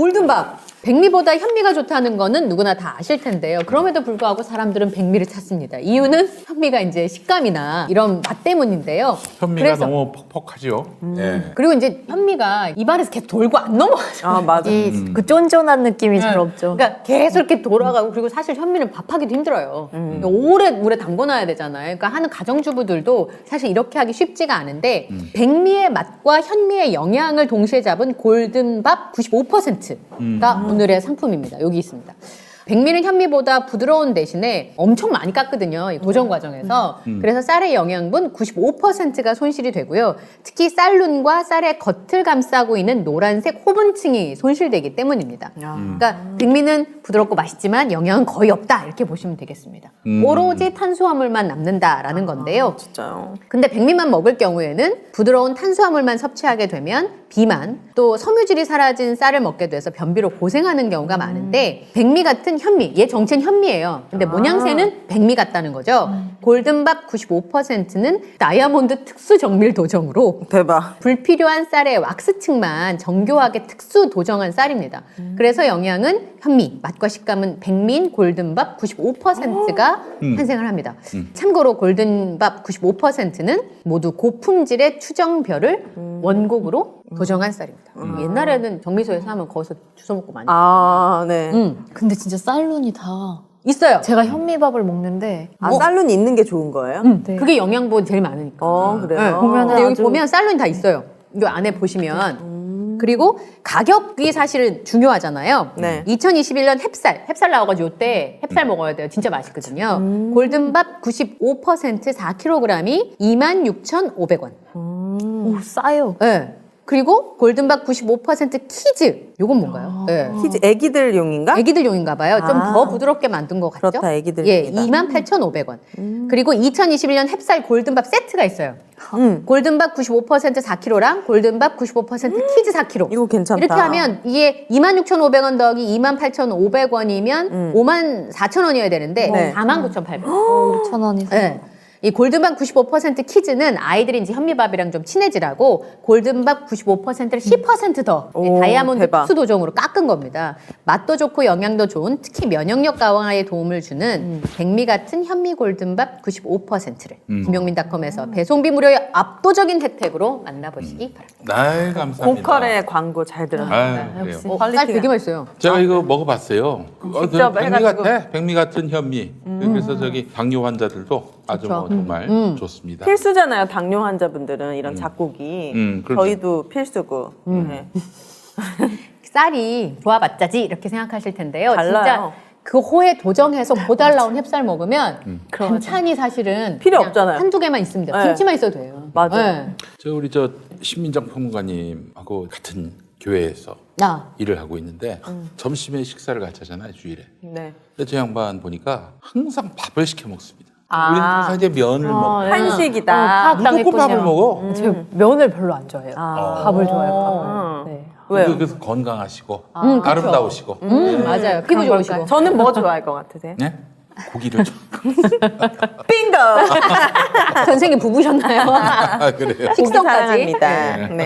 골든밥. 백미보다 현미가 좋다는 거는 누구나 다 아실 텐데요. 그럼에도 불구하고 사람들은 백미를 찾습니다. 이유는 현미가 이제 식감이나 이런 맛 때문인데요. 현미가 너무 퍽퍽하죠. 예. 그리고 이제 현미가 입안에서 계속 돌고 안 넘어가죠. 아, 맞아. 그 쫀쫀한 느낌이 잘 없죠. 그러니까 계속 이렇게 돌아가고 그리고 사실 현미는 밥하기도 힘들어요. 그러니까 오래 물에 담궈놔야 되잖아요. 그러니까 하는 가정주부들도 사실 이렇게 하기 쉽지가 않은데 백미의 맛과 현미의 영양을 동시에 잡은 골든밥 95%가 오늘의 상품입니다. 여기 있습니다. 백미는 현미보다 부드러운 대신에 엄청 많이 깠거든요. 이 도전 과정에서. 그래서 쌀의 영양분 95%가 손실이 되고요. 특히 쌀룬과 쌀의 겉을 감싸고 있는 노란색 호분층이 손실되기 때문입니다. 그러니까 백미는 부드럽고 맛있지만 영양은 거의 없다. 이렇게 보시면 되겠습니다. 오로지 탄수화물만 남는다라는 건데요. 진짜요. 근데 백미만 먹을 경우에는 부드러운 탄수화물만 섭취하게 되면 비만, 또 섬유질이 사라진 쌀을 먹게 돼서 변비로 고생하는 경우가 많은데 백미 같은 현미, 얘 정체는 현미예요. 근데 모양새는 백미 같다는 거죠. 골든밥 95%는 다이아몬드 특수 정밀 도정으로 대박. 불필요한 쌀의 왁스층만 정교하게 특수 도정한 쌀입니다. 그래서 영양은 현미, 맛과 식감은 백미인 골든밥 95%가 탄생을 합니다. 참고로 골든밥 95%는 모두 고품질의 추정별을 원곡으로 도정한 쌀입니다. 옛날에는 정미소에서 하면 거기서 주워 먹고 많이 아, 네. 근데 진짜 쌀룬이 다. 있어요. 제가 현미밥을 먹는데 아, 쌀룬 있는 게 좋은 거예요? 네. 그게 영양분 제일 많으니까. 그래요? 네. 보면은 근데 여기 아주- 보면 쌀룬이 다 있어요. 이 안에 보시면. 그리고 가격이 사실은 중요하잖아요. 네. 2021년 햅쌀 나와가지고 이때 햅쌀 먹어야 돼요. 진짜 맛있거든요. 골든밥 95% 4kg이 26,500원. 오, 싸요. 네. 그리고 골든밥 95% 키즈. 요건 뭔가요? 네. 키즈 애기들용인가? 애기들용인가 봐요. 좀 아. 더 부드럽게 만든 것 같죠? 그렇다, 애기들용이다. 예, 28,500원. 그리고 2021년 햅쌀 골든밥 세트가 있어요. 골든밥 95% 4kg랑 골든밥 95% 키즈 4kg. 이거 괜찮다. 이렇게 하면 이게 26,500원 더하기 28,500원이면 54,000원이어야 되는데 네. 49,800원. 5,000원이. 네. 이 골든밥 95% 키즈는 아이들이 이제 현미밥이랑 좀 친해지라고 골든밥 95%를 10%더 오, 다이아몬드 대박. 특수 도정으로 깎은 겁니다. 맛도 좋고 영양도 좋은 특히 면역력 강화에 도움을 주는 백미 같은 현미 골든밥 95%를 김용민닷컴에서 배송비 무료 압도적인 혜택으로 만나보시기 바랍니다. 네, 감사합니다. 고퀄의 광고 잘 들었어요. 아유, 그래요. 역시. 쌀 되게 맛있어요. 제가 이거 먹어봤어요. 직접 백미 해가지고. 같아? 백미 같은 현미. 그래서 저기 당뇨 환자들도 아주 뭐 정말 좋습니다. 필수잖아요. 당뇨 환자분들은 이런 작곡이. 그렇죠. 저희도 필수고. 네. 쌀이 좋아봤자지 이렇게 생각하실 텐데요. 달라요. 진짜 그 호에 도정해서 보달 나온 햅쌀 먹으면 반찬이 사실은 필요 그냥 없잖아요. 한두 개만 있으면 돼요. 네. 김치만 있어도 돼요. 맞아요. 우리 신민정 평론가님하고 같은 교회에서 일을 하고 있는데 점심에 식사를 같이 하잖아요, 주일에. 네. 근데 저 양반 보니까 항상 밥을 시켜 먹습니다. 아. 우리는 항상 이제 면을 먹고 한식이다. 무조건 밥을 먹어. 제가 면을 별로 안 좋아해요. 아. 밥을 좋아해요, 밥을. 네. 왜요? 그래서 건강하시고 그쵸. 아름다우시고. 맞아요. 피부 그런 좋으시고. 걸까요? 저는 뭐 좋아할 것 같으세요? 네? 고기를 좀. 빙고! 선생님 부부셨나요? 아, 그래요. 고기 식성까지. 사랑합니다. 네.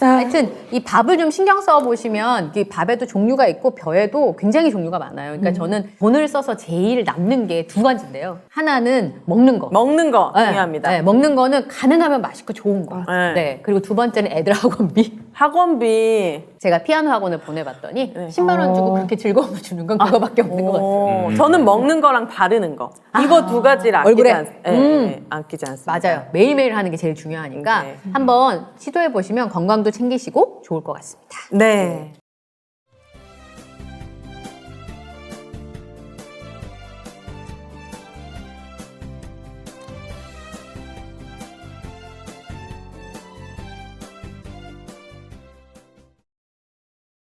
하여튼 이 밥을 좀 신경 써 보시면 이 밥에도 종류가 있고 벼에도 굉장히 종류가 많아요. 그러니까 저는 돈을 써서 제일 남는 게 두 가지인데요. 하나는 먹는 거. 먹는 거 네, 중요합니다. 네, 먹는 거는 가능하면 맛있고 좋은 거. 네. 네. 그리고 두 번째는 애들 학원비. 학원비. 제가 피아노 학원을 보내봤더니 10만 원 주고 그렇게 즐거움을 주는 건 그거밖에 없는 것 같아요. 저는 먹는 거랑 바르는 거. 이거 두 가지를 아끼지, 얼굴에? 아끼지 않습니다. 맞아요. 매일매일 하는 게 제일 중요하니까 네. 한번 시도해 보시면 건강도 챙기시고 좋을 것 같습니다. 네.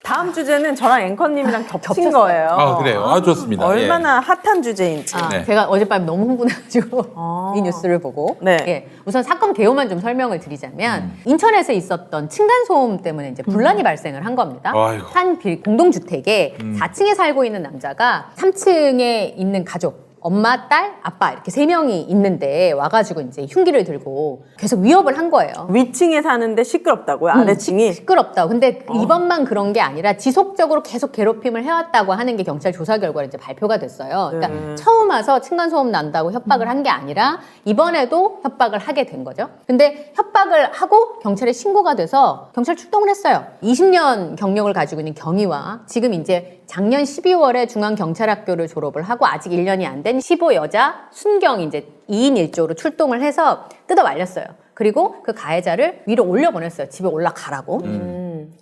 다음 주제는 저랑 앵커님이랑 겹친 거예요. 아, 그래요. 아, 좋습니다. 얼마나 핫한 주제인지. 네. 제가 어젯밤에 너무 흥분해가지고 이 뉴스를 보고 네. 예, 우선 사건 개요만 좀 설명을 드리자면 인천에서 있었던 층간소음 때문에 이제 분란이 발생을 한 겁니다. 아이고. 한 공동주택에 4층에 살고 있는 남자가 3층에 있는 가족 엄마, 딸, 아빠 이렇게 3명이 있는데 와가지고 이제 흉기를 들고 계속 위협을 한 거예요. 위층에 사는데 시끄럽다고요? 아래층이? 시끄럽다고. 근데 이번만 그런 게 아니라 지속적으로 계속 괴롭힘을 해왔다고 하는 게 경찰 조사 결과로 이제 발표가 됐어요. 그러니까 처음 와서 층간소음 난다고 협박을 한 게 아니라 이번에도 협박을 하게 된 거죠. 근데 협박을 하고 경찰에 신고가 돼서 경찰 출동을 했어요. 20년 경력을 가지고 있는 경위와 지금 이제 작년 12월에 중앙경찰학교를 졸업을 하고 아직 1년이 안 된 15 여자 순경 이제 2인 1조로 출동을 해서 뜯어 말렸어요. 그리고 그 가해자를 위로 올려보냈어요. 집에 올라가라고.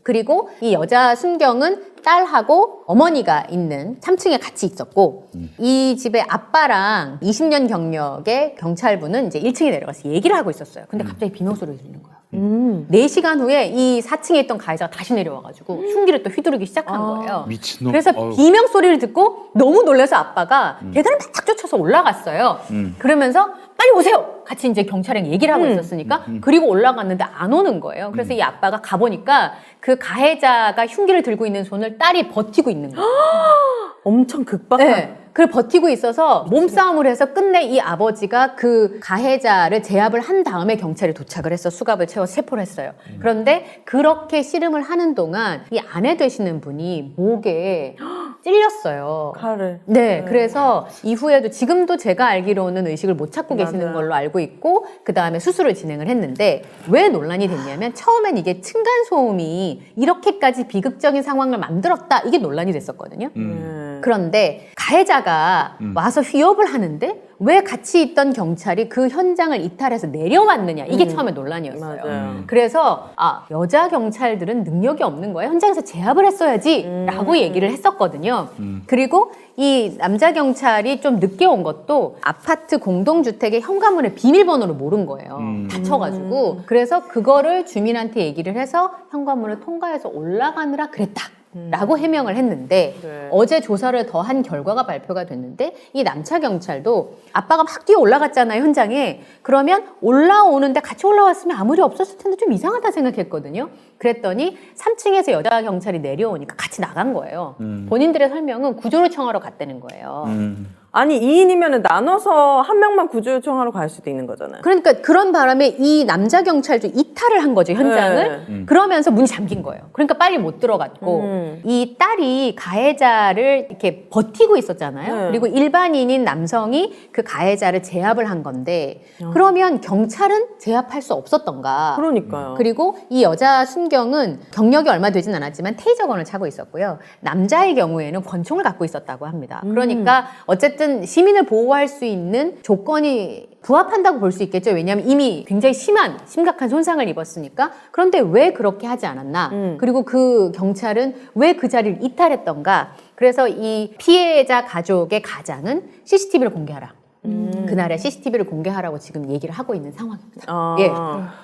그리고 이 여자 순경은 딸하고 어머니가 있는 3층에 같이 있었고 이 집의 아빠랑 20년 경력의 경찰분은 이제 1층에 내려가서 얘기를 하고 있었어요. 근데 갑자기 비명소리를 들리는 거예요. 4시간 후에 이 4층에 있던 가해자가 다시 내려와가지고 흉기를 또 휘두르기 시작한 거예요. 미친놈. 그래서 비명 소리를 듣고 너무 놀라서 아빠가 계단을 막 쫓아서 올라갔어요. 그러면서 빨리 오세요. 같이 이제 경찰에 얘기를 하고 있었으니까 그리고 올라갔는데 안 오는 거예요. 그래서 이 아빠가 가보니까 그 가해자가 흉기를 들고 있는 손을 딸이 버티고 있는 거예요. 엄청 극박한. 네. 그걸 버티고 있어서 몸싸움을 해서 끝내 이 아버지가 그 가해자를 제압을 한 다음에 경찰이 도착을 해서 수갑을 채워 체포를 했어요. 그런데 그렇게 씨름을 하는 동안 이 아내 되시는 분이 목에 찔렸어요. 칼을. 네, 그래서 이후에도 지금도 제가 알기로는 의식을 못 찾고 계시는 맞아요. 걸로 알고 있고 그 다음에 수술을 진행을 했는데 왜 논란이 됐냐면 처음엔 이게 층간소음이 이렇게까지 비극적인 상황을 만들었다 이게 논란이 됐었거든요. 그런데 가해자가 와서 위협을 하는데 왜 같이 있던 경찰이 그 현장을 이탈해서 내려왔느냐 이게 처음에 논란이었어요. 맞아요. 그래서 여자 경찰들은 능력이 없는 거예요. 현장에서 제압을 했어야지 라고 얘기를 했었거든요. 그리고 이 남자 경찰이 좀 늦게 온 것도 아파트 공동주택의 현관문의 비밀번호를 모른 거예요. 다쳐가지고. 그래서 그거를 주민한테 얘기를 해서 현관문을 통과해서 올라가느라 그랬다. 라고 해명을 했는데 네. 어제 조사를 더 한 결과가 발표가 됐는데 이 남차 경찰도 아빠가 막 뛰어 올라갔잖아요 현장에. 그러면 올라오는데 같이 올라왔으면 아무 리 없었을 텐데 좀 이상하다 생각했거든요. 그랬더니 3층에서 여자 경찰이 내려오니까 같이 나간 거예요. 본인들의 설명은 구조를 청하러 갔다는 거예요. 아니 2인이면 나눠서 한 명만 구조 요청하러 갈 수도 있는 거잖아요. 그러니까 그런 바람에 이 남자 경찰도 이탈을 한 거죠 현장을. 네. 그러면서 문이 잠긴 거예요. 그러니까 빨리 못 들어갔고 이 딸이 가해자를 이렇게 버티고 있었잖아요. 네. 그리고 일반인인 남성이 그 가해자를 제압을 한 건데 그러면 경찰은 제압할 수 없었던가. 그러니까요. 그리고 이 여자 순경은 경력이 얼마 되진 않았지만 테이저건을 차고 있었고요. 남자의 경우에는 권총을 갖고 있었다고 합니다. 그러니까 어쨌든 시민을 보호할 수 있는 조건이 부합한다고 볼 수 있겠죠. 왜냐하면 이미 굉장히 심각한 손상을 입었으니까. 그런데 왜 그렇게 하지 않았나? 그리고 그 경찰은 왜 그 자리를 이탈했던가? 그래서 이 피해자 가족의 가장은 CCTV를 공개하라. 그날의 CCTV를 공개하라고 지금 얘기를 하고 있는 상황입니다. 예.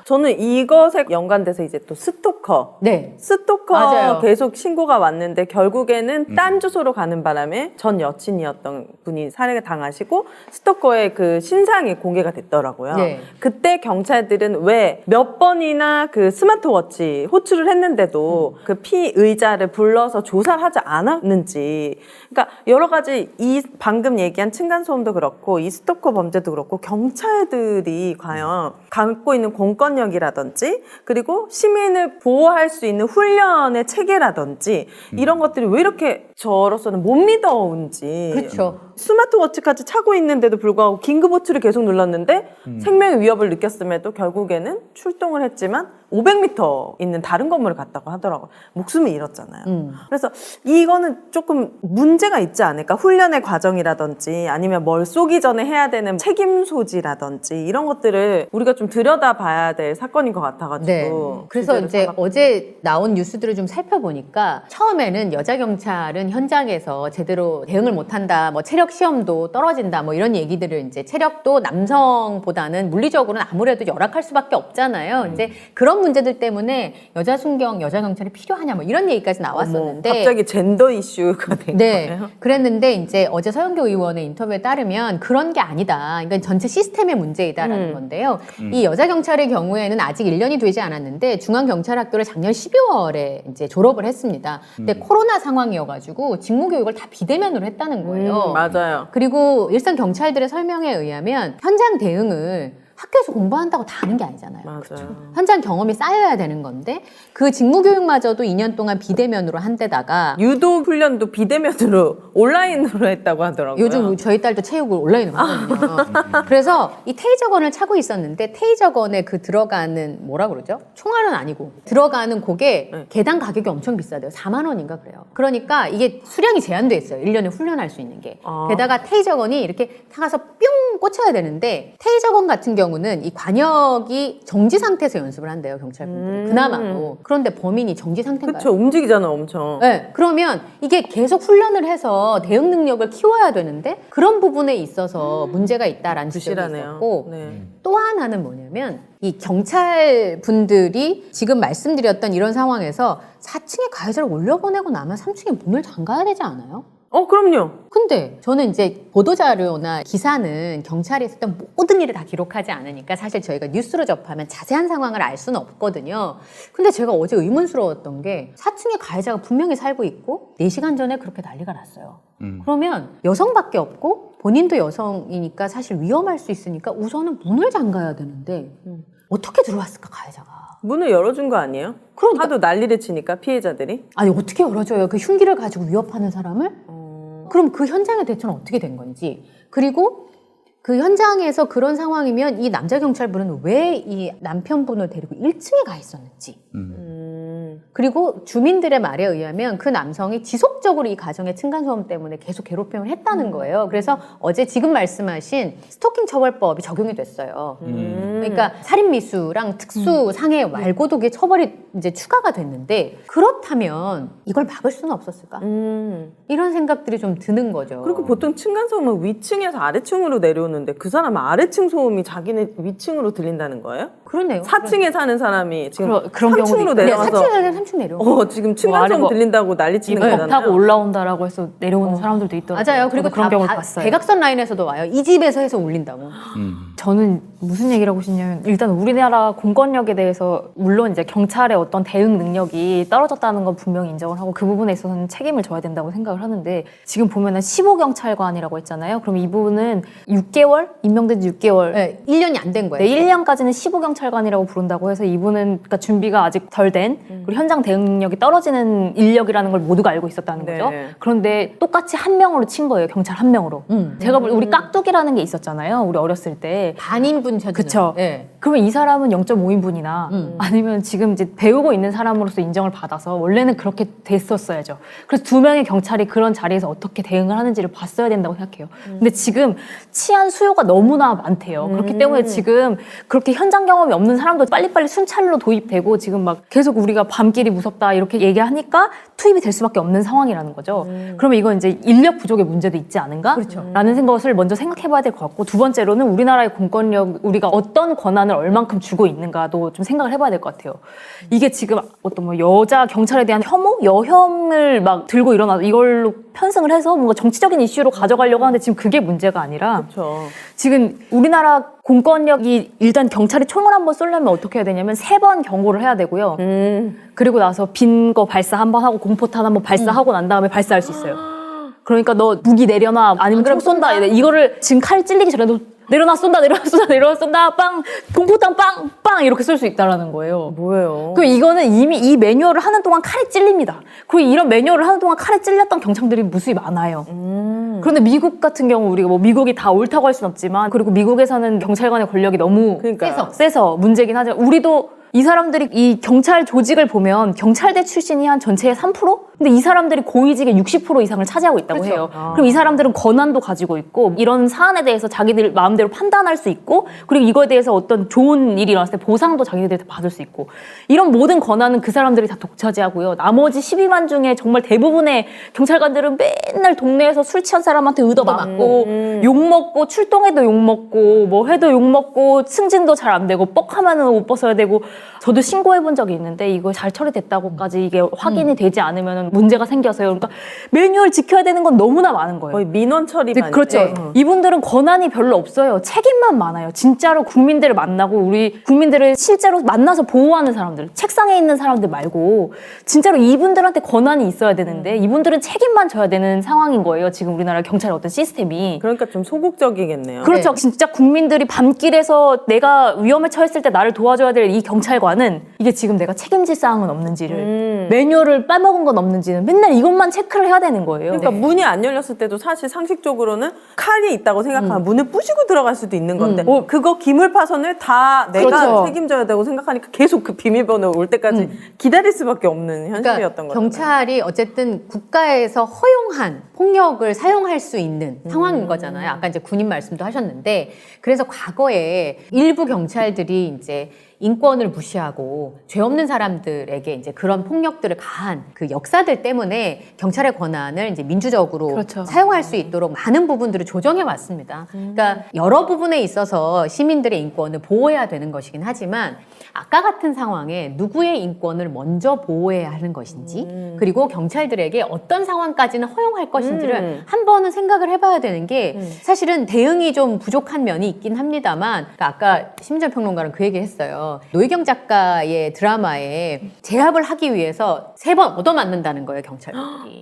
저는 이것에 연관돼서 이제 또 스토커. 네. 스토커 맞아요. 계속 신고가 왔는데 결국에는 딴 주소로 가는 바람에 전 여친이었던 분이 살해가 당하시고 스토커의 그 신상이 공개가 됐더라고요. 네. 그때 경찰들은 왜 몇 번이나 그 스마트워치 호출을 했는데도 그 피의자를 불러서 조사를 하지 않았는지. 그러니까 여러 가지 이 방금 얘기한 층간소음도 그렇고 이 스토커 범죄도 그렇고 경찰들이 과연 갖고 있는 공권력이라든지 그리고 시민을 보호할 수 있는 훈련의 체계라든지 이런 것들이 왜 이렇게 저로서는 못 믿어온지. 그렇죠. 스마트워치까지 차고 있는데도 불구하고 긴급호출을 계속 눌렀는데 생명의 위협을 느꼈음에도 결국에는 출동을 했지만 500m 있는 다른 건물을 갔다고 하더라고요. 목숨을 잃었잖아요. 그래서 이거는 조금 문제가 있지 않을까? 훈련의 과정이라든지 아니면 뭘 쏘기 전에 해야 되는 책임 소지라든지 이런 것들을 우리가 좀 들여다봐야 될 사건인 것 같아가지고. 네. 그래서 주제를 이제 삼았고. 어제 나온 뉴스들을 좀 살펴보니까 처음에는 여자 경찰은 현장에서 제대로 대응을 못한다, 뭐 체력 시험도 떨어진다, 뭐 이런 얘기들을 이제 체력도 남성보다는 물리적으로는 아무래도 열악할 수밖에 없잖아요. 이제 그런 그런 문제들 때문에 여자 순경, 여자 경찰이 필요하냐 뭐 이런 얘기까지 나왔었는데 갑자기 젠더 이슈가 된 거예요? 그랬는데 이제 어제 서영교 의원의 인터뷰에 따르면 그런 게 아니다. 그러니까 전체 시스템의 문제이다라는 건데요. 이 여자 경찰의 경우에는 아직 1년이 되지 않았는데 중앙경찰학교를 작년 12월에 이제 졸업을 했습니다. 근데 코로나 상황이어가지고 직무교육을 다 비대면으로 했다는 거예요. 맞아요. 그리고 일선 경찰들의 설명에 의하면 현장 대응을 학교에서 공부한다고 다 아는 게 아니잖아요. 맞아요. 현장 경험이 쌓여야 되는 건데 그 직무교육마저도 2년 동안 비대면으로 한 데다가 유도 훈련도 비대면으로 온라인으로 했다고 하더라고요. 요즘 저희 딸도 체육을 온라인으로 하거든요. 그래서 이 테이저건을 차고 있었는데 테이저건에 그 들어가는 뭐라 그러죠? 총알은 아니고 들어가는 그게 개당 가격이 엄청 비싸대요. 4만 원인가 그래요. 그러니까 이게 수량이 제한돼 있어요. 1년에 훈련할 수 있는 게. 게다가 테이저건이 이렇게 타가서 뿅 꽂혀야 되는데 테이저건 같은 경우는 이 관역이 정지 상태에서 연습을 한대요. 경찰분들이. 그나마도. 그런데 범인이 정지 상태인가요? 그렇죠. 움직이잖아, 엄청. 네, 그러면 이게 계속 훈련을 해서 대응 능력을 키워야 되는데 그런 부분에 있어서 문제가 있다라는 지적이 부실하네요. 있었고 네. 또 하나는 뭐냐면 이 경찰 분들이 지금 말씀드렸던 이런 상황에서 4층에 가해자를 올려보내고 나면 3층에 문을 잠가야 되지 않아요? 그럼요. 근데 저는 이제 보도자료나 기사는 경찰이 했었던 모든 일을 다 기록하지 않으니까 사실 저희가 뉴스로 접하면 자세한 상황을 알 수는 없거든요. 근데 제가 어제 의문스러웠던 게 4층에 가해자가 분명히 살고 있고 4시간 전에 그렇게 난리가 났어요. 그러면 여성밖에 없고 본인도 여성이니까 사실 위험할 수 있으니까 우선은 문을 잠가야 되는데 어떻게 들어왔을까 가해자가. 문을 열어준 거 아니에요? 그러니까. 하도 난리를 치니까 피해자들이. 아니 어떻게 열어줘요? 그 흉기를 가지고 위협하는 사람을? 그럼 그 현장의 대처는 어떻게 된 건지. 그리고 그 현장에서 그런 상황이면 이 남자 경찰분은 왜 이 남편분을 데리고 1층에 가 있었는지. 그리고 주민들의 말에 의하면 그 남성이 지속적으로 이 가정의 층간소음 때문에 계속 괴롭힘을 했다는 거예요. 그래서 어제 지금 말씀하신 스토킹 처벌법이 적용이 됐어요. 그러니까 살인미수랑 특수상해 말고도 그게 처벌이 이제 추가가 됐는데 그렇다면 이걸 막을 수는 없었을까? 이런 생각들이 좀 드는 거죠. 그리고 보통 층간소음은 위층에서 아래층으로 내려오는데 그 사람은 아래층 소음이 자기네 위층으로 들린다는 거예요? 그러네요. 4층에 사는 사람이 지금 그런 3층으로 경우도 내려와서 3층 내려오. 지금 층간소음 뭐 들린다고 난리 치는 이불 거잖아요. 타고 올라온다라고 해서 내려오는 사람들도 있더라고요. 맞아요. 그리고 저도 그런 다 경우를 봤어요. 대각선 라인에서도 와요. 이 집에서 해서 울린다고. 저는 무슨 얘기를 하고 싶냐면 일단 우리나라 공권력에 대해서 물론 이제 경찰의 어떤 대응 능력이 떨어졌다는 건 분명히 인정을 하고 그 부분에 있어서는 책임을 져야 된다고 생각을 하는데 지금 보면은 15경찰관이라고 했잖아요. 그럼 이분은 6개월? 임명된 지 6개월. 네, 1년이 안 된 거예요. 네, 1년까지는 15경찰관이라고 부른다고 해서 이분은 그러니까 준비가 아직 덜 된 그리고 현장 대응 능력이 떨어지는 인력이라는 걸 모두가 알고 있었다는 거죠. 네. 그런데 똑같이 한 명으로 친 거예요. 경찰 한 명으로. 제가 우리 깍두기라는 게 있었잖아요. 우리 어렸을 때. 반인분 쳐주는. 그쵸. 네. 그러면 이 사람은 0.5인분이나 아니면 지금 이제 배우고 있는 사람으로서 인정을 받아서 원래는 그렇게 됐었어야죠. 그래서 2명의 경찰이 그런 자리에서 어떻게 대응을 하는지를 봤어야 된다고 생각해요. 근데 지금 치안 수요가 너무나 많대요. 그렇기 때문에 지금 그렇게 현장 경험이 없는 사람도 빨리빨리 순찰로 도입되고 지금 막 계속 우리가 밤길이 무섭다 이렇게 얘기하니까 투입이 될 수밖에 없는 상황이라는 거죠. 그러면 이건 이제 인력 부족의 문제도 있지 않은가? 그렇죠. 라는 생각을 먼저 생각해봐야 될 것 같고 두 번째로는 우리나라의 공권력 우리가 어떤 권한을 얼만큼 주고 있는가도 좀 생각을 해봐야 될 것 같아요. 이게 지금 어떤 뭐 여자 경찰에 대한 혐오, 여혐을 막 들고 일어나서 이걸로 편승을 해서 뭔가 정치적인 이슈로 가져가려고 하는데 지금 그게 문제가 아니라 그렇죠. 지금 우리나라 공권력이 일단 경찰이 총을 한번 쏘려면 어떻게 해야 되냐면 3번 경고를 해야 되고요. 그리고 나서 빈 거 발사 한번 하고 공포탄 한번 발사하고 난 다음에 발사할 수 있어요. 그러니까 너 무기 내려놔 아니면 총 쏜다 이거를 지금 칼 찔리기 전에도 내려놔 쏜다 내려놔 쏜다 빵 공포탄 빵 이렇게 쏠 수 있다라는 거예요. 뭐예요? 그 이거는 이미 이 매뉴얼을 하는 동안 칼에 찔립니다. 그리고 이런 매뉴얼을 하는 동안 칼에 찔렸던 경찰들이 무수히 많아요. 그런데 미국 같은 경우 우리가 뭐 미국이 다 옳다고 할 수는 없지만 그리고 미국에서는 경찰관의 권력이 너무 그러니까 세서 문제긴 하지만 우리도 이 사람들이 이 경찰 조직을 보면 경찰대 출신이 한 전체의 3%? 근데 이 사람들이 고위직의 60% 이상을 차지하고 있다고 해요. 그럼 이 사람들은 권한도 가지고 있고 이런 사안에 대해서 자기들 마음대로 판단할 수 있고 그리고 이거에 대해서 어떤 좋은 일이 일어났을 때 보상도 자기들한테 받을 수 있고 이런 모든 권한은 그 사람들이 다 독차지하고요. 나머지 12만 중에 정말 대부분의 경찰관들은 맨날 동네에서 술 취한 사람한테 의도맞고 욕먹고 출동해도 욕먹고 뭐 해도 욕먹고 승진도 잘 안 되고 뻑하면은 옷 벗어야 되고 저도 신고해본 적이 있는데 이거 잘 처리됐다고까지 이게 확인이 되지 않으면 문제가 생겨서요. 그러니까 매뉴얼 지켜야 되는 건 너무나 많은 거예요. 거의 민원 처리만. 그렇죠. 이분들은 권한이 별로 없어요. 책임만 많아요. 진짜로 국민들을 만나고 우리 국민들을 실제로 만나서 보호하는 사람들, 책상에 있는 사람들 말고 진짜로 이분들한테 권한이 있어야 되는데 이분들은 책임만 져야 되는 상황인 거예요. 지금 우리나라 경찰의 어떤 시스템이. 그러니까 좀 소극적이겠네요. 그렇죠. 진짜 국민들이 밤길에서 내가 위험에 처했을 때 나를 도와줘야 될 이 경찰관은 이게 지금 내가 책임질 사항은 없는지를 매뉴얼을 빼먹은 건 없는지는 맨날 이것만 체크를 해야 되는 거예요. 그러니까 문이 안 열렸을 때도 사실 상식적으로는 칼이 있다고 생각하면 문을 부시고 들어갈 수도 있는 건데 그거 기물 파손을 다 내가 그렇죠. 책임져야 되고 생각하니까 계속 그 비밀번호 올 때까지 기다릴 수밖에 없는 현실이었던 거죠. 경찰이 어쨌든 국가에서 허용한 폭력을 사용할 수 있는 상황인 거잖아요. 아까 이제 군인 말씀도 하셨는데 그래서 과거에 일부 경찰들이 이제 인권을 무시하고 죄 없는 사람들에게 이제 그런 폭력들을 가한 그 역사들 때문에 경찰의 권한을 이제 민주적으로 그렇죠. 사용할 수 있도록 많은 부분들을 조정해 왔습니다. 그러니까 여러 부분에 있어서 시민들의 인권을 보호해야 되는 것이긴 하지만 아까 같은 상황에 누구의 인권을 먼저 보호해야 하는 것인지 그리고 경찰들에게 어떤 상황까지는 허용할 것인지를 한 번은 생각을 해봐야 되는 게 사실은 대응이 좀 부족한 면이 있긴 합니다만 그러니까 아까 심지어 평론가는 그 얘기 했어요. 노희경 작가의 드라마에 제압을 하기 위해서 3번 얻어맞는다는 거예요, 경찰분들이. 네.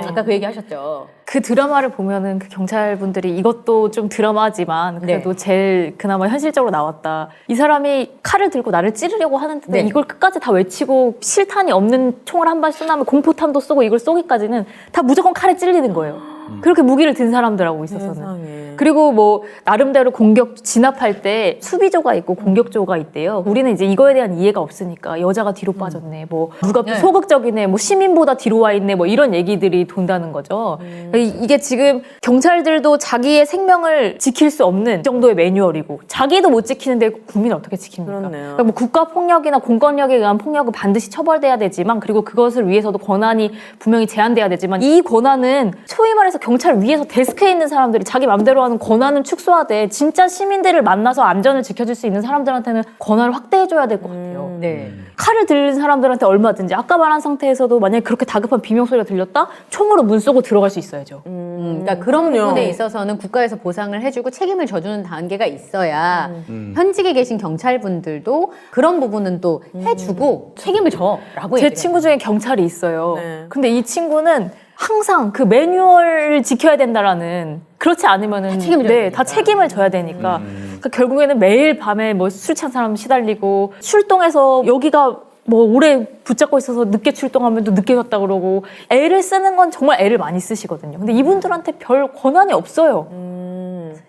아까 그 얘기 하셨죠. 그 드라마를 보면은 그 경찰분들이 이것도 좀 드라마지만 그래도 제일 그나마 현실적으로 나왔다. 이 사람이 칼을 들고 나를 찌르려고 하는데 네. 이걸 끝까지 다 외치고 실탄이 없는 총을 한 발 쏘나면 공포탄도 쏘고 이걸 쏘기까지는 다 무조건 칼에 찔리는 거예요. 그렇게 무기를 든 사람들하고 있었어요. 세상에. 그리고 뭐 나름대로 공격 진압할 때 수비조가 있고 공격조가 있대요. 우리는 이제 이거에 대한 이해가 없으니까 여자가 뒤로 빠졌네, 뭐 누가 또 소극적이네, 뭐 시민보다 뒤로 와 있네, 뭐 이런 얘기들이 돈다는 거죠. 이게 지금 경찰들도 자기의 생명을 지킬 수 없는 정도의 매뉴얼이고 자기도 못 지키는데 국민은 어떻게 지킵니까? 그렇네요. 그러니까 뭐 국가 폭력이나 공권력에 의한 폭력은 반드시 처벌돼야 되지만 그리고 그것을 위해서도 권한이 분명히 제한돼야 되지만 이 권한은 소위 말해서 경찰 위에서 데스크에 있는 사람들이 자기 맘대로 하는 권한은 축소하되 진짜 시민들을 만나서 안전을 지켜줄 수 있는 사람들한테는 권한을 확대해줘야 될 것 같아요. 네. 칼을 들린 사람들한테 얼마든지 아까 말한 상태에서도 만약에 그렇게 다급한 비명소리가 들렸다? 총으로 문 쏘고 들어갈 수 있어야죠. 그러니까 그런 부분에 있어서는 국가에서 보상을 해주고 책임을 져주는 단계가 있어야 현직에 계신 경찰분들도 그런 부분은 또 해주고 책임을 져라고 제 얘기를 친구 중에 경찰이 있어요. 네. 근데 이 친구는 항상 그 매뉴얼을 지켜야 된다라는 그렇지 않으면은 책임을 져야 네, 되니까. 다 책임을 져야 되니까 그러니까 결국에는 매일 밤에 뭐 술 취한 사람 시달리고 출동해서 여기가 뭐 오래 붙잡고 있어서 늦게 출동하면 또 늦게 갔다 그러고 애를 쓰는 건 정말 애를 많이 쓰시거든요. 근데 이분들한테 별 권한이 없어요.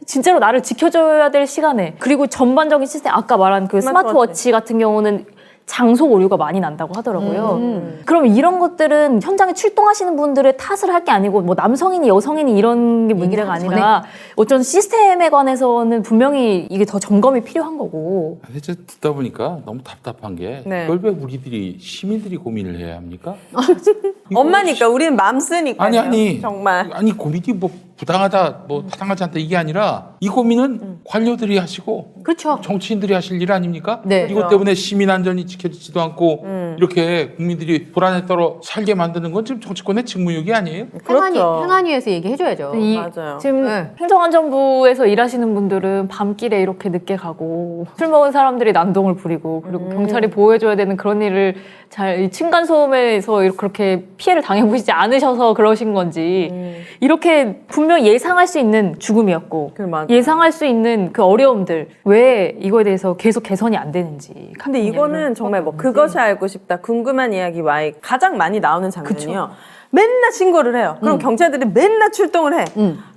진짜로 나를 지켜줘야 될 시간에 그리고 전반적인 시스템 아까 말한 그 스마트워치 같은 경우는 장소 오류가 많이 난다고 하더라고요. 그럼 이런 것들은 현장에 출동하시는 분들의 탓을 할 게 아니고 뭐 남성이니 여성이니 이런 게 문제가 하기 아니라 어쩐 시스템에 관해서는 분명히 이게 더 점검이 필요한 거고. 진짜 듣다 보니까 너무 답답한 게 네. 이걸 왜 우리들이 시민들이 고민을 해야 합니까? 엄마니까 우리는 맘 쓰니까. 아니 정말. 아니 고민이 뭐 부당하다 뭐 타당하지 않다 이게 아니라 이 고민은 관료들이 하시고 그렇죠. 정치인들이 하실 일 아닙니까? 네. 이것 때문에 시민 안전이 지켜지지도 않고 이렇게 국민들이 불안에 떨어 살게 만드는 건 지금 정치권의 직무유기 아니에요? 그렇죠. 행안위에서 얘기해줘야죠. 맞아요. 지금 네. 행정안전부에서 일하시는 분들은 밤길에 이렇게 늦게 가고 술 먹은 사람들이 난동을 부리고 그리고 경찰이 보호해줘야 되는 그런 일을 잘 층간소음에서 그렇게 피해를 당해보시지 않으셔서 그러신 건지 이렇게 분명 예상할 수 있는 죽음이었고 맞아요. 예상할 수 있는 그 어려움들 왜 이거에 대해서 계속 개선이 안 되는지. 근데 이거는 정말 뭐 그것이 알고 싶다 궁금한 이야기 와이 가장 많이 나오는 장면이요. 맨날 신고를 해요. 그럼 경찰들이 맨날 출동을 해.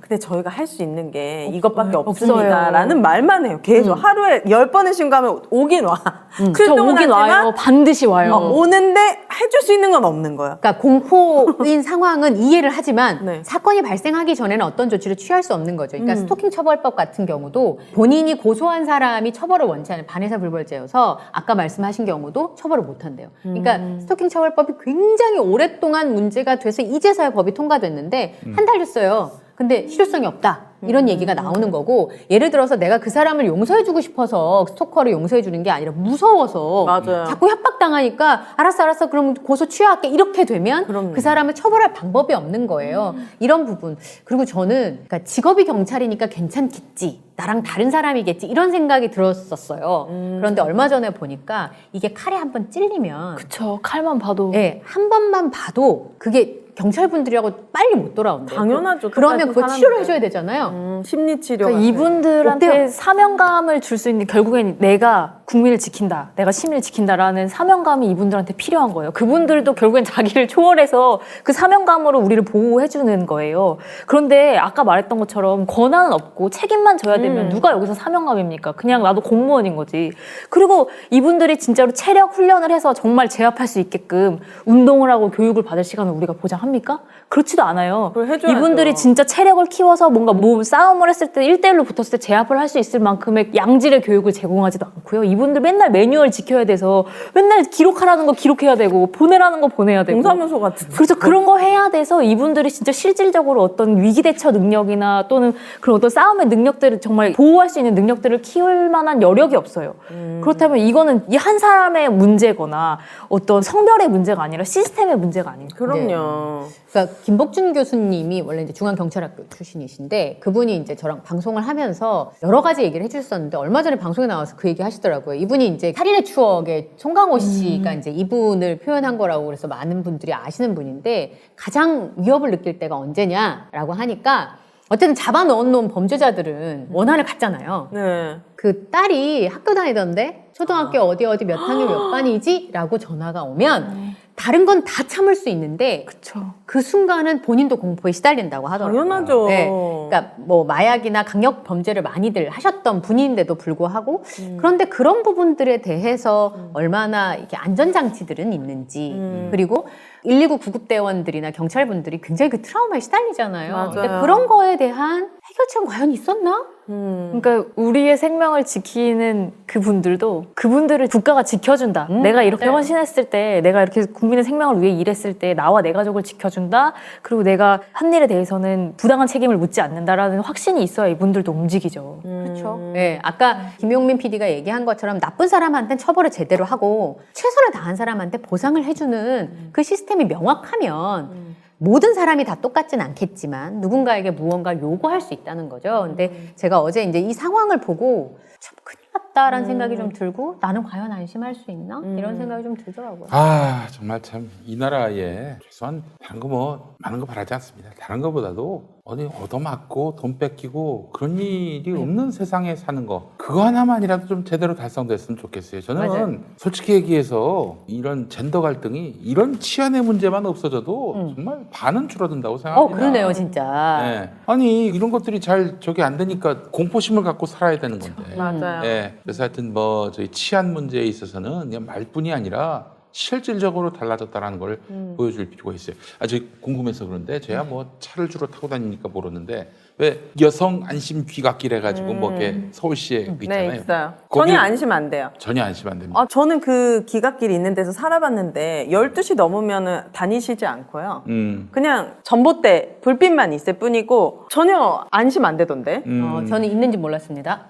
근데 저희가 할 수 있는 게 이것밖에 없습니다. 라는 말만 해요. 계속 하루에 10번을 신고하면 오긴 와. 저 출동은 오긴 하지만 와요. 반드시 와요. 오는데 해줄 수 있는 건 없는 거예요. 그러니까 공포인 상황은 이해를 하지만 네. 사건이 발생하기 전에는 어떤 조치를 취할 수 없는 거죠. 그러니까 스토킹 처벌법 같은 경우도 본인이 고소한 사람이 처벌을 원치 않은 반의사 불벌죄여서 아까 말씀하신 경우도 처벌을 못 한대요. 그러니까 스토킹 처벌법이 굉장히 오랫동안 문제가 돼서 이제서야 법이 통과됐는데 한 달 됐어요. 근데 실효성이 없다. 이런 얘기가 나오는 거고 예를 들어서 내가 그 사람을 용서해주고 싶어서 스토커를 용서해주는 게 아니라 무서워서 맞아요. 자꾸 협박당하니까 알았어 그럼 고소 취하할게 이렇게 되면 그럼요. 그 사람을 처벌할 방법이 없는 거예요. 이런 부분. 그리고 저는 그러니까 직업이 경찰이니까 괜찮겠지. 나랑 다른 사람이겠지. 이런 생각이 들었었어요. 그런데 얼마 전에 보니까 이게 칼에 한번 찔리면 그쵸. 칼만 봐도. 네, 한 번만 봐도 그게 경찰분들이라고 빨리 못 돌아온대요. 당연하죠. 그러면 그거 똑같은 치료를 사람인데. 해줘야 되잖아요. 심리치료. 그러니까 이분들한테 어때요? 사명감을 줄 수 있는 결국엔 내가 국민을 지킨다, 내가 시민을 지킨다라는 사명감이 이분들한테 필요한 거예요. 그분들도 결국엔 자기를 초월해서 그 사명감으로 우리를 보호해주는 거예요. 그런데 아까 말했던 것처럼 권한은 없고 책임만 져야 되면 누가 여기서 사명감입니까? 그냥 나도 공무원인 거지. 그리고 이분들이 진짜로 체력 훈련을 해서 정말 제압할 수 있게끔 운동을 하고 교육을 받을 시간을 우리가 보장합니까? 그렇지도 않아요. 그걸 해줘야죠. 이분들이 진짜 체력을 키워서 뭔가 몸 싸움을 했을 때 1대1로 붙었을 때 제압을 할 수 있을 만큼의 양질의 교육을 제공하지도 않고요. 이분들 맨날 매뉴얼 지켜야 돼서 맨날 기록하라는 거 기록해야 되고 보내라는 거 보내야 되고. 동사무소 같은. 그렇죠. 그런 거 해야 돼서 이분들이 진짜 실질적으로 어떤 위기 대처 능력이나 또는 그런 어떤 싸움의 능력들을 정말 보호할 수 있는 능력들을 키울 만한 여력이 없어요. 그렇다면 이거는 이 한 사람의 문제거나 어떤 성별의 문제가 아니라 시스템의 문제가 아닌가. 그럼요. 그러니까 김복준 교수님이 원래 이제 중앙경찰학교 출신이신데 그분이 이제 저랑 방송을 하면서 여러 가지 얘기를 해주셨었는데 얼마 전에 방송에 나와서 그 얘기 하시더라고요. 이분이 이제 살인의 추억에 송강호 씨가 이제 이분을 표현한 거라고 그래서 많은 분들이 아시는 분인데 가장 위협을 느낄 때가 언제냐라고 하니까 어쨌든 잡아 넣어놓은 범죄자들은 원한을 갖잖아요. 네. 그 딸이 학교 다니던데 초등학교 어디 몇 학년 몇 반이지? 라고 전화가 오면 다른 건 다 참을 수 있는데 그렇죠. 그 순간은 본인도 공포에 시달린다고 하더라고요. 당연하죠. 네. 그러니까 뭐 마약이나 강력 범죄를 많이들 하셨던 분인데도 불구하고 그런데 그런 부분들에 대해서 얼마나 이렇게 안전장치들은 있는지 그리고 119 구급대원들이나 경찰분들이 굉장히 그 트라우마에 시달리잖아요. 맞아요. 근데 그런 거에 대한 해결책은 과연 있었나? 그러니까 우리의 생명을 지키는 그분들도 그분들을 국가가 지켜준다. 내가 이렇게 맞아요. 헌신했을 때, 내가 이렇게 국민의 생명을 위해 일했을 때 나와 내 가족을 지켜준다. 그리고 내가 한 일에 대해서는 부당한 책임을 묻지 않는다라는 확신이 있어야 이분들도 움직이죠. 그렇죠. 네, 아까 김용민 PD가 얘기한 것처럼 나쁜 사람한테는 처벌을 제대로 하고 최선을 다한 사람한테 보상을 해주는 그 시스템이 명확하면 모든 사람이 다 똑같진 않겠지만 누군가에게 무언가를 요구할 수 있다는 거죠. 근데 제가 어제 이제 이 상황을 보고 참 큰일 났다라는 생각이 좀 들고 나는 과연 안심할 수 있나? 이런 생각이 좀 들더라고요. 아 정말 참 이 나라에 최소한 다른 거 뭐 많은 거 바라지 않습니다. 다른 거보다도 어디 얻어맞고 돈 뺏기고 그런 일이 없는 세상에 사는 거 그거 하나만이라도 좀 제대로 달성됐으면 좋겠어요. 저는 맞아요. 솔직히 얘기해서 이런 젠더 갈등이 이런 치안의 문제만 없어져도 정말 반은 줄어든다고 생각합니다. 그러네요, 진짜. 네. 아니 이런 것들이 잘 저기 안 되니까 공포심을 갖고 살아야 되는 건데. 맞아요. 네. 그래서 하여튼 뭐 저희 치안 문제에 있어서는 그냥 말뿐이 아니라 실질적으로 달라졌다라는 걸 보여줄 필요가 있어요. 저 궁금해서 그런데 제가 뭐 차를 주로 타고 다니니까 모르는데 왜 여성 안심 귀갓길 해가지고 뭐 이렇게 서울시에 그 있잖아요. 네, 있어요. 거기 전혀 안심 안 돼요. 전혀 안심 안 됩니다. 저는 그 기갓길 있는 데서 살아봤는데 12시 넘으면 다니시지 않고요. 그냥 전봇대 불빛만 있을 뿐이고 전혀 안심 안 되던데. 저는 있는지 몰랐습니다.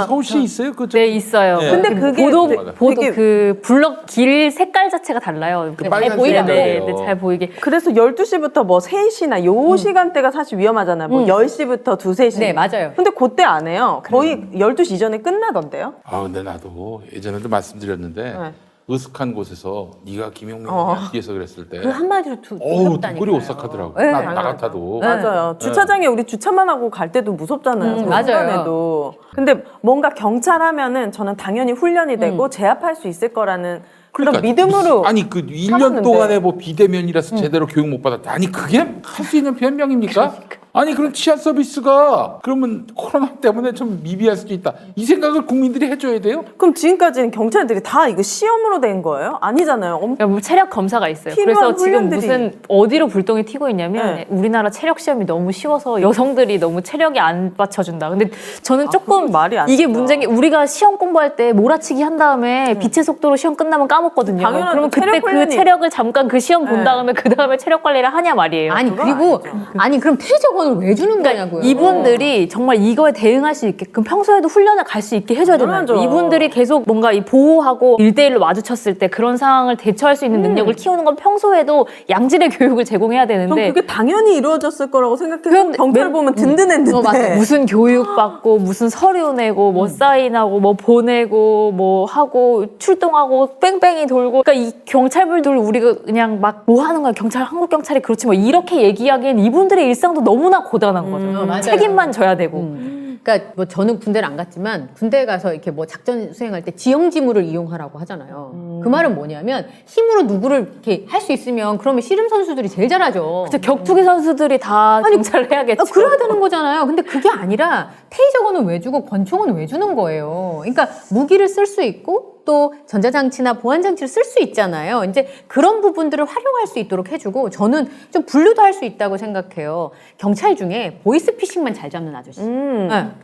서울시에 있어요? 그 네, 있어요. 네. 근데 그게 보도 되게 그 블럭 길 색깔 자체가 달라요. 그 잘 빨간색 보이게, 네, 색깔이에요. 잘 보이게. 그래서 12시부터 뭐 3시나 요 시간대가 사실 위험하잖아요. 뭐 10시부터 2, 3시. 네, 맞아요. 근데 그때 안 해요. 거의 12시 이전에 끝나던데요. 근데 나도 예전에도 말씀드렸는데 네. 으슥한 곳에서 네가 김용민 뒤에서 그랬을 때 그 한마디로 어우 두렵다니까요. 뒷골이 오싹하더라고. 네. 나 같아도. 맞아요. 주차장에 우리 주차만 하고 갈 때도 무섭잖아요. 맞아요. 시간에도. 근데 뭔가 경찰 하면은 저는 당연히 훈련이 되고 제압할 수 있을 거라는 그런 믿음으로 아니 그 1년 살았는데. 동안에 뭐 비대면이라서 제대로 교육 못 받았다. 아니 그게 할 수 있는 변명입니까? 아니 그럼 치안 서비스가 그러면 코로나 때문에 좀 미비할 수도 있다. 이 생각을 국민들이 해줘야 돼요? 그럼 지금까지는 경찰들이 다 이거 시험으로 된 거예요? 아니잖아요. 그러니까 뭐 체력 검사가 있어요. 필요한 그래서 지금 훈련들이- 무슨 어디로 불똥이 튀고 있냐면 네. 우리나라 체력 시험이 너무 쉬워서 여성들이 너무 체력이 안 받쳐준다. 근데 저는 조금 그건 말이 안 이게 된다. 문제인 게 우리가 시험 공부할 때 몰아치기 한 다음에 빛의 속도로 시험 끝나면 까먹거든요. 당연하죠. 그러면 그때 체력 그 훈련이- 체력을 잠깐 그 시험 본 네. 다음에 그 다음에 체력 관리를 하냐 말이에요. 아니 그건 그리고 아니죠. 아니 그럼 퇴직을 원을 왜 주는 거냐고요. 이분들이 정말 이거에 대응할 수 있게끔 평소에도 훈련을 갈 수 있게 해줘야 되는 당연하죠. 거예요. 이분들이 계속 뭔가 이 보호하고 1대1로 마주쳤을 때 그런 상황을 대처할 수 있는 능력을 키우는 건 평소에도 양질의 교육을 제공해야 전 되는데 그게 당연히 이루어졌을 거라고 생각해서 그런데 경찰 보면 든든했는데 맞아요. 무슨 교육 받고 무슨 서류 내고 뭐 사인하고 뭐 보내고 뭐 하고 출동하고 뺑뺑이 돌고 그러니까 이 경찰분들 우리가 그냥 막 뭐 하는 거야 경찰 한국 경찰이 그렇지 뭐 이렇게 얘기하기엔 이분들의 일상도 너무나 고단한 거죠. 맞아요. 책임만 져야 되고. 그러니까 뭐 저는 군대를 안 갔지만 군대에 가서 이렇게 뭐 작전 수행할 때 지형지물을 이용하라고 하잖아요. 그 말은 뭐냐면 힘으로 누구를 이렇게 할 수 있으면 그러면 씨름 선수들이 제일 잘하죠. 진짜 격투기 선수들이 다 경찰을 해야겠죠. 그래야 되는 거잖아요. 근데 그게 아니라 테이저건은 왜 주고 권총은 왜 주는 거예요. 그러니까 무기를 쓸 수 있고 또 전자장치나 보안장치를 쓸 수 있잖아요. 이제 그런 부분들을 활용할 수 있도록 해주고 저는 좀 분류도 할 수 있다고 생각해요. 경찰 중에 보이스피싱만 잘 잡는 아저씨.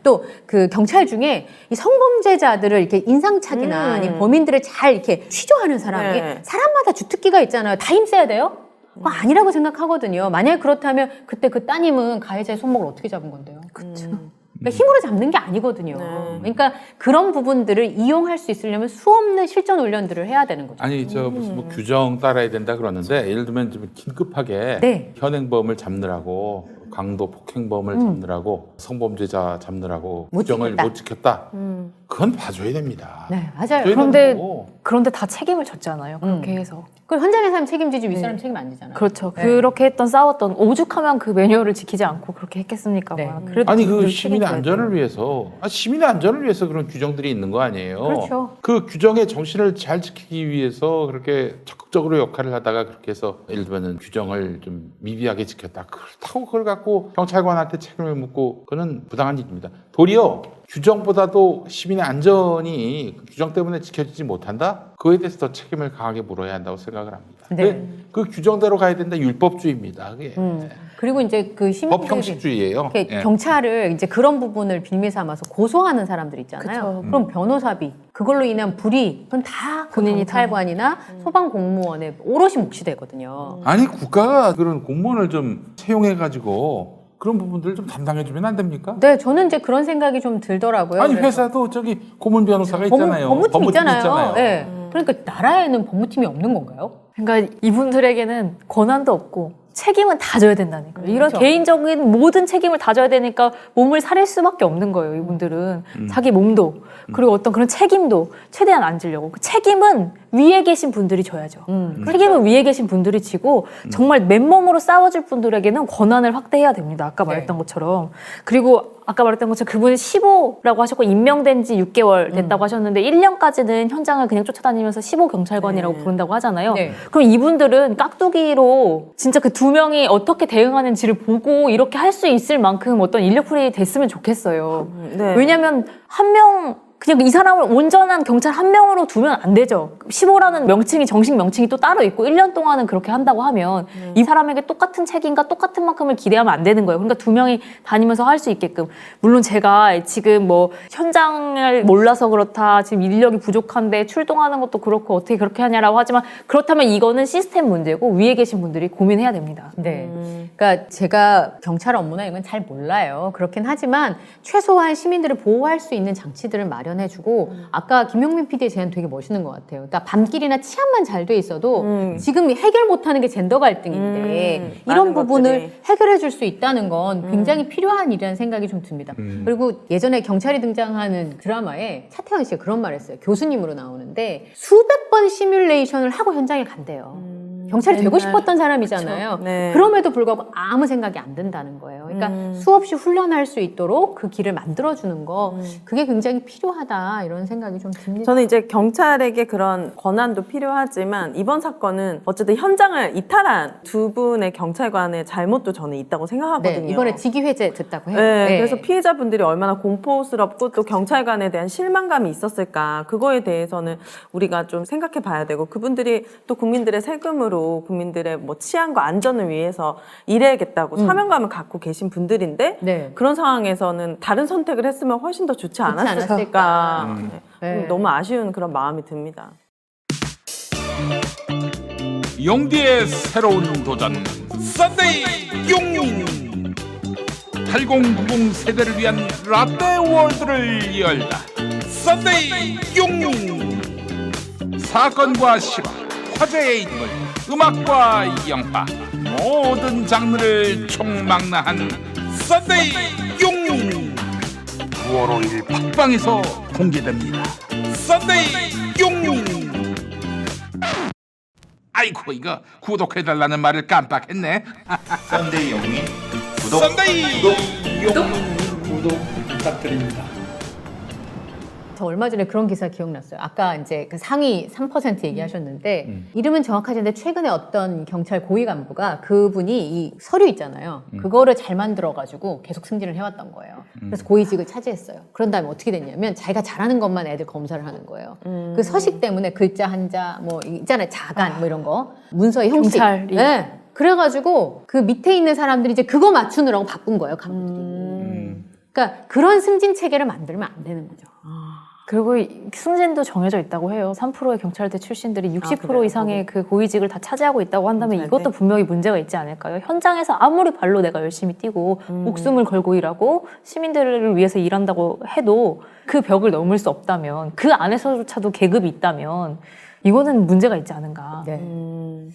또 그 경찰 중에 이 성범죄자들을 이렇게 인상착의나 아니 범인들을 잘 이렇게 취조하는 사람이 네. 사람마다 주특기가 있잖아요. 다 힘써야 돼요? 그거 아니라고 생각하거든요. 만약에 그렇다면 그때 그 따님은 가해자의 손목을 어떻게 잡은 건데요? 그렇죠. 그러니까 힘으로 잡는 게 아니거든요. 그러니까 그런 부분들을 이용할 수 있으려면 수없는 실전 훈련들을 해야 되는 거죠. 아니 저 무슨 뭐 규정 따라야 된다 그러는데 예를 들면 좀 긴급하게 네. 현행범을 잡느라고 강도 폭행범을 잡느라고 성범죄자 잡느라고 못 규정을 지켰다. 못 지켰다. 그건 봐줘야 됩니다. 네, 맞아요. 줘야 그런데 되는 거고. 그런데 다 책임을 졌잖아요. 그렇게 해서. 그 현장의 사람 책임지지 윗사람 책임 안 지잖아요. 그렇죠. 네. 그렇게 했던 싸웠던 오죽하면 그 매뉴얼을 지키지 않고 그렇게 했겠습니까? 네. 막. 그래도 아니 그 그걸 시민의 책임져야 안전을 위해서 시민의 안전을 위해서 그런 규정들이 있는 거 아니에요. 그렇죠. 그 규정의 정신을 잘 지키기 위해서 그렇게 적극적으로 역할을 하다가 그렇게 해서 예를 들면 규정을 좀 미비하게 지켰다. 그렇다고 그걸 갖고 경찰관한테 책임을 묻고 그거는 부당한 일입니다. 도리어 규정보다도 시민의 안전이 그 규정 때문에 지켜지지 못한다? 그거에 대해서 더 책임을 강하게 물어야 한다고 생각을 합니다. 네. 그 규정대로 가야 된다. 율법주의입니다. 그게 그리고 이제 그 시민들이 법 형식주의예요. 이렇게 예. 경찰을 이제 그런 부분을 빌미 삼아서 고소하는 사람들 있잖아요. 그쵸. 그럼 변호사비 그걸로 인한 불이익 그건 다 본인이 경찰관이나 소방 공무원의 오롯이 몫이 되거든요. 아니 국가가 그런 공무원을 좀 채용해 가지고 그런 부분들을 좀 담당해주면 안 됩니까? 네, 저는 이제 그런 생각이 좀 들더라고요. 아니 그래서 회사도 저기 고문 변호사가 있잖아요. 법무팀 있잖아요. 네. 네. 그러니까 나라에는 법무팀이 없는 건가요? 그러니까 이분들에게는 권한도 없고 책임은 다 져야 된다는 거예요. 이런 그렇죠. 개인적인 모든 책임을 다 져야 되니까 몸을 사릴 수밖에 없는 거예요. 이분들은 자기 몸도 그리고 어떤 그런 책임도 최대한 안 지려고 그 책임은 위에 계신 분들이 져야죠. 책임은 위에 계신 분들이 지고 정말 맨몸으로 싸워줄 분들에게는 권한을 확대해야 됩니다. 아까 말했던 것처럼. 그리고 아까 말했던 것처럼 그분이 15라고 하셨고 임명된 지 6개월 됐다고 하셨는데 1년까지는 현장을 그냥 쫓아다니면서 15경찰관이라고 부른다고 하잖아요. 네. 그럼 이분들은 깍두기로 진짜 그 두 명이 어떻게 대응하는지를 보고 이렇게 할 수 있을 만큼 어떤 인력풀이 됐으면 좋겠어요. 네. 왜냐면 한 명 그냥 이 사람을 온전한 경찰 한 명으로 두면 안 되죠. 15라는 명칭이 정식 명칭이 또 따로 있고 1년 동안은 그렇게 한다고 하면 이 사람에게 똑같은 책임과 똑같은 만큼을 기대하면 안 되는 거예요. 그러니까 두 명이 다니면서 할 수 있게끔. 물론 제가 지금 뭐 현장을 몰라서 그렇다, 지금 인력이 부족한데 출동하는 것도 그렇고 어떻게 그렇게 하냐라고 하지만 그렇다면 이거는 시스템 문제고 위에 계신 분들이 고민해야 됩니다. 네. 그러니까 제가 경찰 업무나 이건 잘 몰라요. 그렇긴 하지만 최소한 시민들을 보호할 수 있는 장치들을 마련해주고 아까 김용민 PD의 제안 되게 멋있는 것 같아요. 그러니까 밤길이나 치안만 잘 돼 있어도 지금 해결 못하는 게 젠더 갈등인데 이런 많은 부분을 것들이. 해결해줄 수 있다는 건 굉장히 필요한 일이라는 생각이 좀 듭니다. 그리고 예전에 경찰이 등장하는 드라마에 차태현 씨가 그런 말 했어요. 교수님으로 나오는데 수백 번 시뮬레이션을 하고 현장에 간대요. 경찰이 되고 싶었던 사람이잖아요. 그쵸. 네. 그럼에도 불구하고 아무 생각이 안 든다는 거예요. 그러니까 수없이 훈련할 수 있도록 그 길을 만들어주는 거 그게 굉장히 필요하다 이런 생각이 좀 듭니다. 저는 이제 경찰에게 그런 권한도 필요하지만 이번 사건은 어쨌든 현장을 이탈한 두 분의 경찰관의 잘못도 저는 있다고 생각하거든요. 네, 이번에 직위해제 됐다고 해요. 네, 그래서 피해자분들이 얼마나 공포스럽고 또 경찰관에 대한 실망감이 있었을까 그거에 대해서는 우리가 좀 생각해 봐야 되고 그분들이 또 국민들의 세금으로 국민들의 뭐 치안과 안전을 위해서 일해야겠다고 사명감을 갖고 계신 분들인데 네. 그런 상황에서는 다른 선택을 했으면 훨씬 더 좋지 않았을까. 않았을까 네. 너무 아쉬운 그런 마음이 듭니다. 용디의 새로운 도전 썬데이 용인 8090 세대를 위한 라떼 월드를 열다. 썬데이 용 사건과 실화, 화제의 인물, 음악과 영화 모든 장르를 총망라한 썬데이 용 9월 5일 팟빵에서 공개됩니다. 썬데이 용 아이고 이거 구독해달라는 말을 깜빡했네. 썬데이 영민 구독 썬데이 구독 부탁드립니다. 저 얼마 전에 그런 기사 기억났어요. 아까 이제 그 상위 3% 얘기하셨는데 이름은 정확하지 않은데 최근에 어떤 경찰 고위 간부가 그분이 이 서류 있잖아요. 그거를 잘 만들어가지고 계속 승진을 해왔던 거예요. 그래서 고위직을 차지했어요. 그런 다음에 어떻게 됐냐면 자기가 잘하는 것만 애들 검사를 하는 거예요. 그 서식 때문에 글자 한자 뭐 있잖아요. 자간 뭐 이런 거 문서의 형식. 경찰이. 네. 그래가지고 그 밑에 있는 사람들이 이제 그거 맞추느라고 바쁜 거예요. 간부들이. 그러니까 그런 승진 체계를 만들면 안 되는 거죠. 그리고 승진도 정해져 있다고 해요. 3%의 경찰대 출신들이 60% 그래요? 이상의 그 고위직을 다 차지하고 있다고 한다면 경찰대? 이것도 분명히 문제가 있지 않을까요? 현장에서 아무리 발로 내가 열심히 뛰고 목숨을 걸고 일하고 시민들을 위해서 일한다고 해도 그 벽을 넘을 수 없다면 그 안에서조차도 계급이 있다면 이거는 문제가 있지 않은가. 네.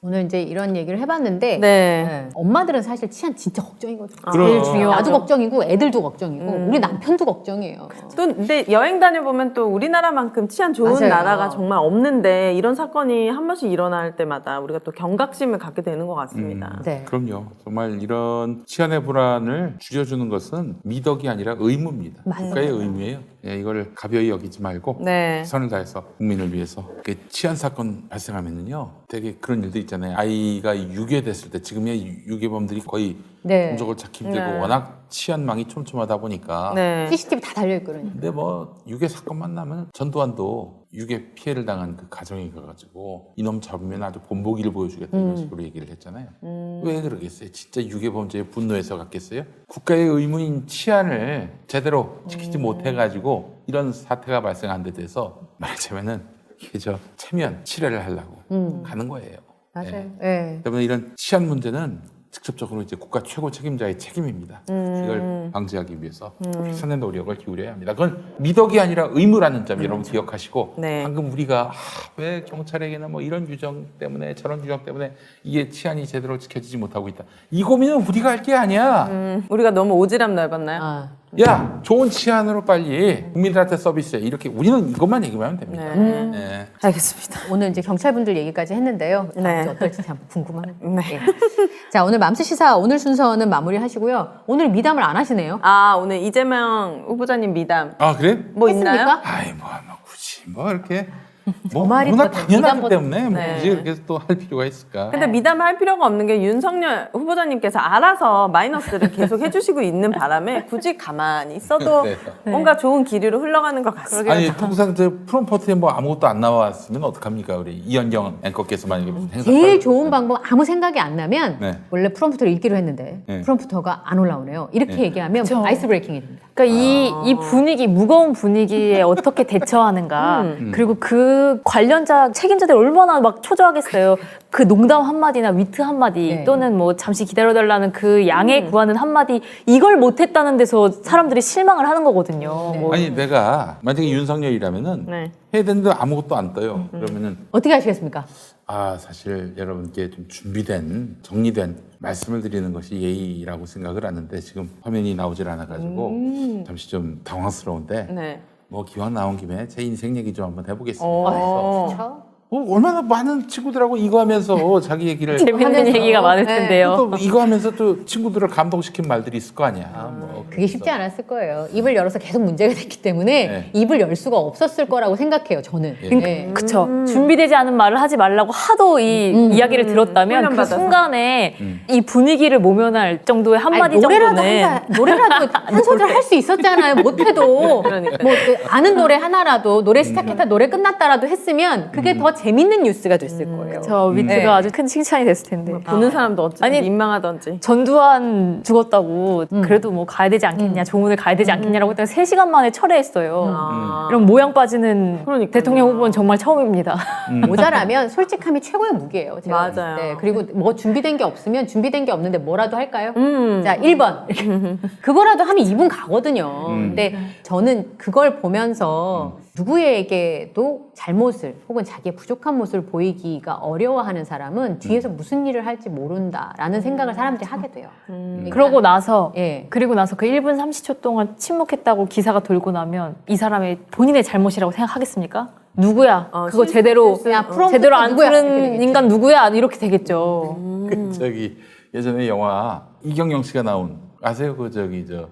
오늘 이제 이런 얘기를 해봤는데 네. 엄마들은 사실 치안 진짜 걱정이거든요. 그럼. 제일 중요하죠. 나도 걱정이고 애들도 걱정이고 우리 남편도 걱정이에요. 또 근데 여행 다녀보면 또 우리나라만큼 치안 좋은 맞아요. 나라가 정말 없는데 이런 사건이 한 번씩 일어날 때마다 우리가 또 경각심을 갖게 되는 것 같습니다. 네. 그럼요. 정말 이런 치안의 불안을 줄여주는 것은 미덕이 아니라 의무입니다. 맞습니다. 국가의 의무예요. 예, 이걸 가벼이 여기지 말고 네. 최선을 다해서 국민을 위해서 이렇게 치안 사건 발생하면은요, 되게 그런 일도 있잖아요. 아이가 유괴됐을 때 지금의 유괴범들이 거의 네. 동족을 찾기 힘들고 네. 워낙 치안망이 촘촘하다 보니까. 네. CCTV 다 달려있거든요. 근데 뭐 유괴 사건만 나면 전두환도 유괴 피해를 당한 그 가정에 가가지고 이놈 잡으면 아주 본보기를 보여주겠다 이런 식으로 얘기를 했잖아요. 왜 그러겠어요? 진짜 유괴 범죄에 분노해서 갔겠어요? 국가의 의무인 치안을 제대로 지키지 못해가지고 이런 사태가 발생한 데 대해서 말하자면은 이게 저 체면 치레를 하려고 가는 거예요. 맞아요. 예. 네. 때문에 이런 치안 문제는 직접적으로 이제 국가 최고 책임자의 책임입니다. 이걸 방지하기 위해서 최선의 노력을 기울여야 합니다. 그건 미덕이 아니라 의무라는 점 여러분 기억하시고 네. 방금 우리가 왜 경찰에게는 뭐 이런 규정 때문에 저런 규정 때문에 이게 치안이 제대로 지켜지지 못하고 있다. 이 고민은 우리가 할 게 아니야. 우리가 너무 오지랖 넓었나요? 아, 야, 좋은 치안으로 빨리 국민들한테 서비스해. 이렇게 우리는 이것만 얘기하면 됩니다. 네. 네. 알겠습니다. 오늘 이제 경찰분들 얘기까지 했는데요. 다음 네. 주 어떨지 참 궁금하네요. 네. 예. 자, 오늘 맘스 시사 오늘 순서는 마무리 하시고요. 오늘 미담을 안 하시네요. 아 오늘 이재명 후보자님 미담 아, 그래? 뭐 있나요? 했습니까? 아이, 뭐 굳이 뭐 이렇게 뭐 말이 너무나 더 당연하기 미담보다- 때문에 뭐 네. 굳이 이렇게 또 할 필요가 있을까? 근데 미담을 할 필요가 없는 게 윤석열 후보자님께서 알아서 마이너스를 계속 해주시고 있는 바람에 굳이 가만히 있어도 네. 뭔가 좋은 기류로 흘러가는 것 같습니다. 아니 통상 저 프롬포트에 뭐 아무것도 안 나왔으면 어떡합니까 우리 이현경 앵커께서 만약에 무슨 행사 제일 좋은 방법 아무 생각이 안 나면 네. 원래 프롬프터를 읽기로 했는데 네. 프롬프터가 안 올라오네요. 이렇게 네. 얘기하면 그쵸. 아이스 브레이킹이 됩니다. 그러니까 이 분위기, 무거운 분위기에 어떻게 대처하는가. 그리고 그 관련자, 책임자들 얼마나 막 초조하겠어요. 그 농담 한마디나 위트 한마디 네. 또는 뭐 잠시 기다려달라는 그 양해 구하는 한마디 이걸 못했다는 데서 사람들이 실망을 하는 거거든요. 네. 뭐 아니 내가 만약에 윤석열이라면은 네. 해야 되는데 아무것도 안 떠요. 그러면은 어떻게 하시겠습니까? 아 사실 여러분께 좀 준비된 정리된 말씀을 드리는 것이 예의라고 생각을 하는데 지금 화면이 나오질 않아가지고 잠시 좀 당황스러운데 네. 뭐 기왕 나온 김에 제 인생 얘기 좀 한번 해보겠습니다. 어. 그렇죠? 뭐 얼마나 많은 친구들하고 이거 하면서 자기 얘기를 재밌는 하면서. 얘기가 많을 네. 텐데요. 또 이거 하면서 또 친구들을 감동시킨 말들이 있을 거 아니야. 뭐 그게 쉽지 않았을 거예요. 입을 열어서 계속 문제가 됐기 때문에 네. 입을 열 수가 없었을 거라고 생각해요. 저는. 예. 네. 그쵸. 준비되지 않은 말을 하지 말라고 하도 이 이야기를 들었다면 그 훈련받아서. 순간에 이 분위기를 모면할 정도의 한마디 아니, 노래라도 정도는 노래라도 한 소절 할 수 있었잖아요. 못해도 그러니까. 뭐 그 아는 노래 하나라도 노래 시작했다 노래 끝났다라도 했으면 그게 더 재밌는 뉴스가 됐을 거예요. 저 위트가 네. 아주 큰 칭찬이 됐을 텐데. 보는 사람도 어쨌든 아니, 민망하던지. 전두환 죽었다고 그래도 뭐 가야 되지 않겠냐, 조문을 가야 되지 않겠냐라고 했더니 3시간 만에 철회했어요. 이런 모양 빠지는 그러니까요. 대통령 후보는 정말 처음입니다. 모자라면 솔직함이 최고의 무기예요. 제가 맞아요. 봤을 때. 그리고 뭐 준비된 게 없으면 준비된 게 없는데 뭐라도 할까요? 자, 1번. 그거라도 하면 2분 가거든요. 근데 저는 그걸 보면서 누구에게도 잘못을 혹은 자기의 부족한 모습을 보이기가 어려워하는 사람은 뒤에서 무슨 일을 할지 모른다라는 생각을 사람들이 하게 돼요. 그러고 나서 예. 그리고 나서 그 1분 30초 동안 침묵했다고 기사가 돌고 나면 이 사람의 본인의 잘못이라고 생각하겠습니까? 누구야? 그거 제대로 야, 프롬프트 제대로 안 누구야? 이렇게 쓰는 되겠지. 인간 누구야? 이렇게 되겠죠. 저기 예전에 영화 이경영 씨가 나온 아세요? 그 저기 저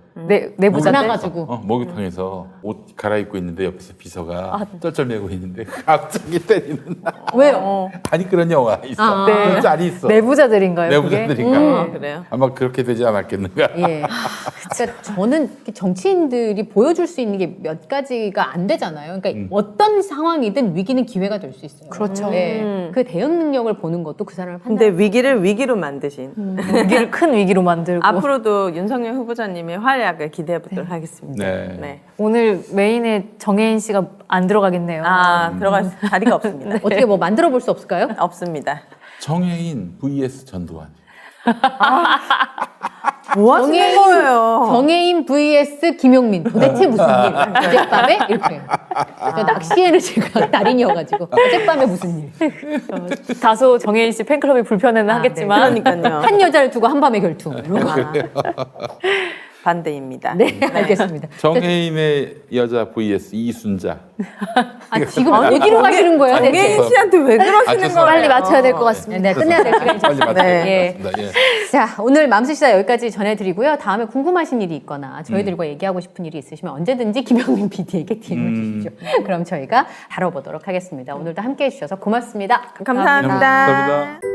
내부자들. 나가지고. 목욕탕에서 옷 갈아입고 있는데 옆에서 비서가 쩔쩔매고 있는데 갑자기 때리는 왜요? 아니 그런 영화 있어. 아, 네. 그런 짤이 있어. 내부자들인가요? 그게? 내부자들인가. 그래요? 아마 그렇게 되지 않았겠는가. 예. 그러니까 저는 정치인들이 보여줄 수 있는 게 몇 가지가 안 되잖아요. 그러니까 어떤 상황이든 위기는 기회가 될 수 있어요. 그렇죠. 예. 그 대응 능력을 보는 것도 그 사람을 근데 판단. 위기를 위기로 만드신 위기를 큰 위기로 만들고 앞으로도 윤석열 후보자님의 활약을 기대해 보도록 하겠습니다. 네. 오늘 메인에 정혜인 씨가 안 들어가겠네요. 들어갈 자리가 없습니다. 어떻게 뭐 만들어 볼 수 없을까요? 없습니다. 정혜인 vs 전두환. 뭐 하시는 거예요? 정혜인 vs 김용민. 도대체 무슨 일? 어젯밤에? 이렇게. 저 낚시에는 제가 달인이어가지고. 어젯밤에 무슨 일? 다소 정혜인 씨 팬클럽이 불편해는 하겠지만 그러니까요. 한 여자를 두고 한 밤의 결투. 이런 거. 반대입니다. 네, 알겠습니다. 정혜인의 여자 vs 이순자. 아, 지금 어디로 가시는 거예요? 아니, 대체? 정혜인 씨한테 왜 그러시는 죄송합니다. 거예요? 빨리 맞춰야 될 것 같습니다. 네, 끝내야 될 시간이 빨리 맞춰야 네. 될것 같습니다. 예. 자, 오늘 맘스시다 여기까지 전해드리고요. 다음에 궁금하신 일이 있거나 저희들과 얘기하고 싶은 일이 있으시면 언제든지 김영민 PD에게 DM을 주십시오. 그럼 저희가 다뤄보도록 하겠습니다. 오늘도 함께해 주셔서 고맙습니다. 감사합니다. 감사합니다.